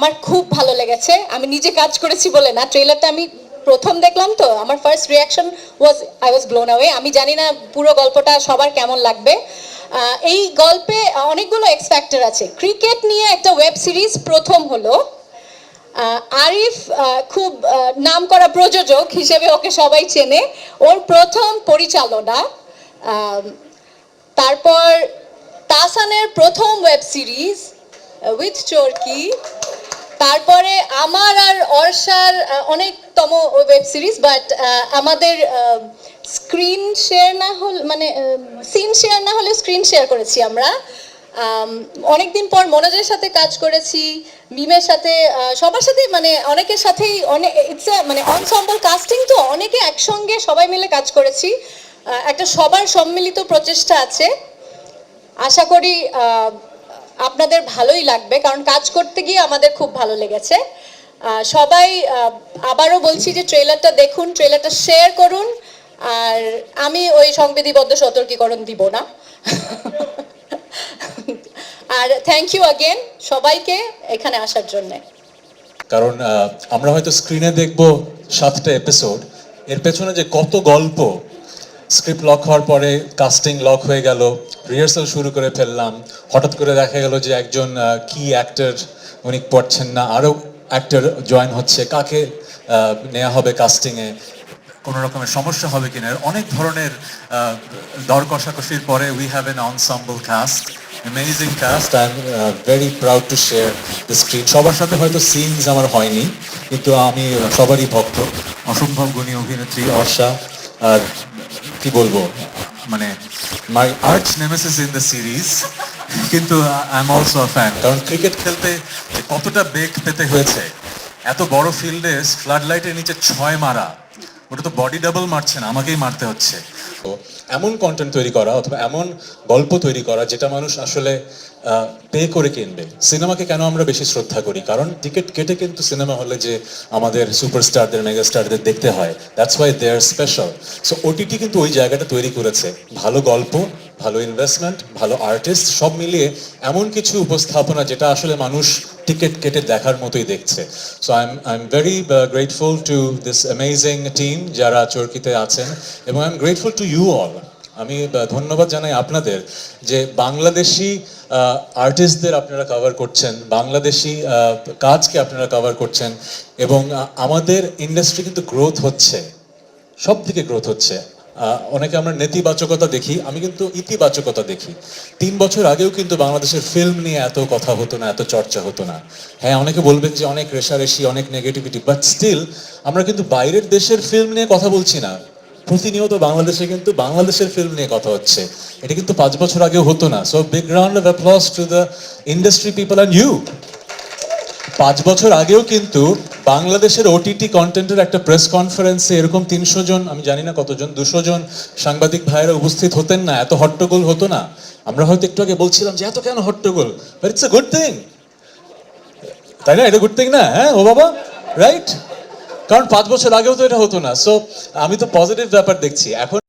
আমার খুব ভালো লেগেছে। আমি নিজে কাজ করেছি বলে না, ট্রেলারটা আমি প্রথম দেখলাম তো আমার first reaction I was blown away. আমি জানি না পুরো গল্পটা সবার কেমন লাগবে। এই গল্পে অনেকগুলো এক্স ফ্যাক্টর আছে। ক্রিকেট নিয়ে একটা ওয়েব সিরিজ প্রথম হলো। আরিফ খুব নামকরা প্রযোজক হিসেবে ওকে সবাই চেনে, ওর প্রথম পরিচালনা। তারপর তাসানের প্রথম ওয়েব সিরিজ উইথ চরকি। তারপরে আমার আর অর্ষার অনেকতম ওয়েব সিরিজ, বাট আমাদের স্ক্রিন শেয়ার না হল মানে সিন শেয়ার না হলে স্ক্রিন শেয়ার করেছি আমরা। অনেকদিন পর মনোজের সাথে কাজ করেছি, মিমের সাথে, সবার সাথে, মানে অনেকের সাথেই অনেক ইটস মানে অনসম্বল কাস্টিং, তো অনেকে একসঙ্গে সবাই মিলে কাজ করেছি। একটা সবার সম্মিলিত প্রচেষ্টা আছে। আশা করি আপনাদের ভালোই লাগবে, কারণ কাজ করতে গিয়ে আমাদের খুব ভালো লেগেছে। সবাই আবারও বলছি যে ট্রেলারটা দেখুন, ট্রেলারটা শেয়ার করুন। আর আমি ওই সংবিধিবদ্ধ সতর্কীকরণ দিব না। আর থ্যাংক ইউ अगेन সবাইকে এখানে আসার জন্য। কারণ আমরা হয়তো স্ক্রিনে দেখব 7টা এপিসোড, এর পেছনে যে কত গল্প। স্ক্রিপ্ট লক হওয়ার পরে কাস্টিং লক হয়ে গেল, রিহার্সাল শুরু করে ফেললাম, হঠাৎ করে দেখা গেল যে একজন কি অ্যাক্টর উনি পড়ছেন না, আরও অ্যাক্টর জয়েন হচ্ছে, কাকে নেওয়া হবে কাস্টিংয়ে, কোনো রকমের সমস্যা হবে কিনা, অনেক ধরনের দর কষাকষির পরে we have an ensemble cast, amazing cast. I am very proud to share the screen. সবার সাথে হয়তো সিনস আমার হয়নি, কিন্তু আমি সবারই ভক্ত। অসম্ভব গুণী অভিনেত্রী অর্ষা, আর কি বলবো, মানে my arch nemesis in the series, কিন্তু I am also a fan. কারণ ক্রিকেট খেলতে যে কতটা বেগ পেতে হয়েছে, এত বড় ফিল্ডে ফ্লাড লাইটের নিচে 6 মারা, ওটা তো বডি ডাবল মারছে না, আমাকেই মারতে হচ্ছে। তো এমন কন্টেন্ট তৈরি করা অথবা এমন গল্প তৈরি করা যেটা মানুষ আসলে পে করে কিনবে। সিনেমাকে কেন আমরা বেশি শ্রদ্ধা করি? কারণ টিকিট কেটে কিন্তু সিনেমা হলে যে আমাদের সুপারস্টারদের, মেগাস্টারদের দেখতে হয়, that's why they are special. So OTT কিন্তু ওই জায়গাটা তৈরি করেছে। ভালো গল্প, ভালো ইনভেস্টমেন্ট, ভালো আর্টিস্ট, সব মিলিয়ে এমন কিছু উপস্থাপনা যেটা আসলে মানুষ টিকিট কেটে দেখার মতোই দেখছে। So I am very grateful to this amazing team যারা চরকিতে আছেন, এবং I am grateful to you all. আমি ধন্যবাদ জানাই আপনাদের যে বাংলাদেশি আর্টিস্টদের আপনারা কভার করছেন, বাংলাদেশি কাজকে আপনারা কভার করছেন, এবং আমাদের ইন্ডাস্ট্রি কিন্তু গ্রোথ হচ্ছে, সব দিকে গ্রোথ হচ্ছে। অনেকে আমরা নেতিবাচকতা দেখি, আমি কিন্তু ইতিবাচকতা দেখি। 3 বছর আগেও কিন্তু বাংলাদেশের ফিল্ম নিয়ে এত কথা হতো না, এত চর্চা হতো না। হ্যাঁ, অনেকে বলবেন যে অনেক রেশারেশি, অনেক নেগেটিভিটি, বাট স্টিল আমরা কিন্তু বাইরের দেশের ফিল্ম নিয়ে কথা বলছি না। প্রতিনিয়ত বাংলাদেশে কিন্তু বাংলাদেশের ফিল্ম নিয়ে কথা হচ্ছে। এটা কিন্তু 5 বছর আগেও হতো না। So big round of applause to the industry people and you. 5 বছর আগেও কিন্তু বাংলাদেশের ওটিটি কন্টেন্টের একটা প্রেস কনফারেন্সে এরকম 300 জন, আমি জানি না কতজন, 200 জন সাংবাদিক ভাইয়েরা উপস্থিত হতেন না, এত হট্টগোল হতো না। আমরা হয়তো একটু আগে বলছিলাম যে এত কেন হট্টগোল, but it's a good thing, তাই না? এটা গুড থিং না? হ্যাঁ ও বাবা, রাইট? কারণ 5 বছর আগেও তো এটা হতো না। সো আমি তো পজিটিভ ব্যাপার দেখছি এখন।